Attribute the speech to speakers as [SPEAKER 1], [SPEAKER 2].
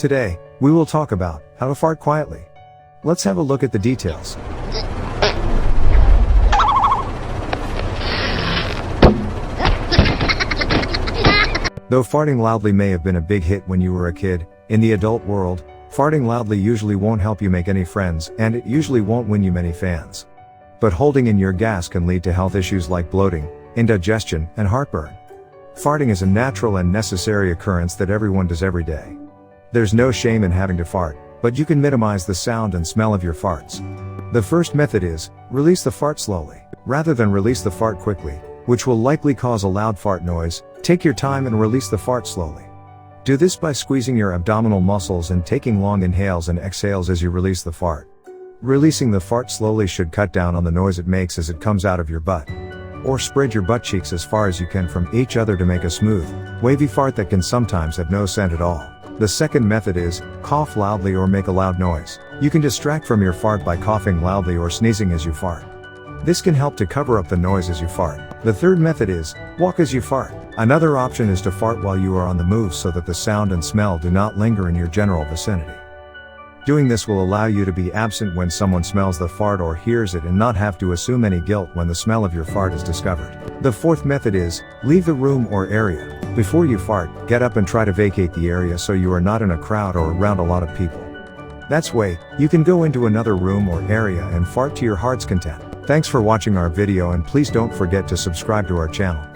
[SPEAKER 1] Today, we will talk about how to fart quietly. Let's have a look at the details. Though farting loudly may have been a big hit when you were a kid, in the adult world, farting loudly usually won't help you make any friends, and it usually won't win you many fans. But holding in your gas can lead to health issues like bloating, indigestion, and heartburn. Farting is a natural and necessary occurrence that everyone does every day. There's no shame in having to fart, but you can minimize the sound and smell of your farts. The first method is, release the fart slowly. Rather than release the fart quickly, which will likely cause a loud fart noise, take your time and release the fart slowly. Do this by squeezing your abdominal muscles and taking long inhales and exhales as you release the fart. Releasing the fart slowly should cut down on the noise it makes as it comes out of your butt. Or spread your butt cheeks as far as you can from each other to make a smooth, wavy fart that can sometimes have no scent at all. The second method is, cough loudly or make a loud noise. You can distract from your fart by coughing loudly or sneezing as you fart. This can help to cover up the noise as you fart. The third method is, walk as you fart. Another option is to fart while you are on the move so that the sound and smell do not linger in your general vicinity. Doing this will allow you to be absent when someone smells the fart or hears it and not have to assume any guilt when the smell of your fart is discovered. The fourth method is, leave the room or area. Before you fart, get up and try to vacate the area so you are not in a crowd or around a lot of people. That's way, you can go into another room or area and fart to your heart's content. Thanks for watching our video and please don't forget to subscribe to our channel.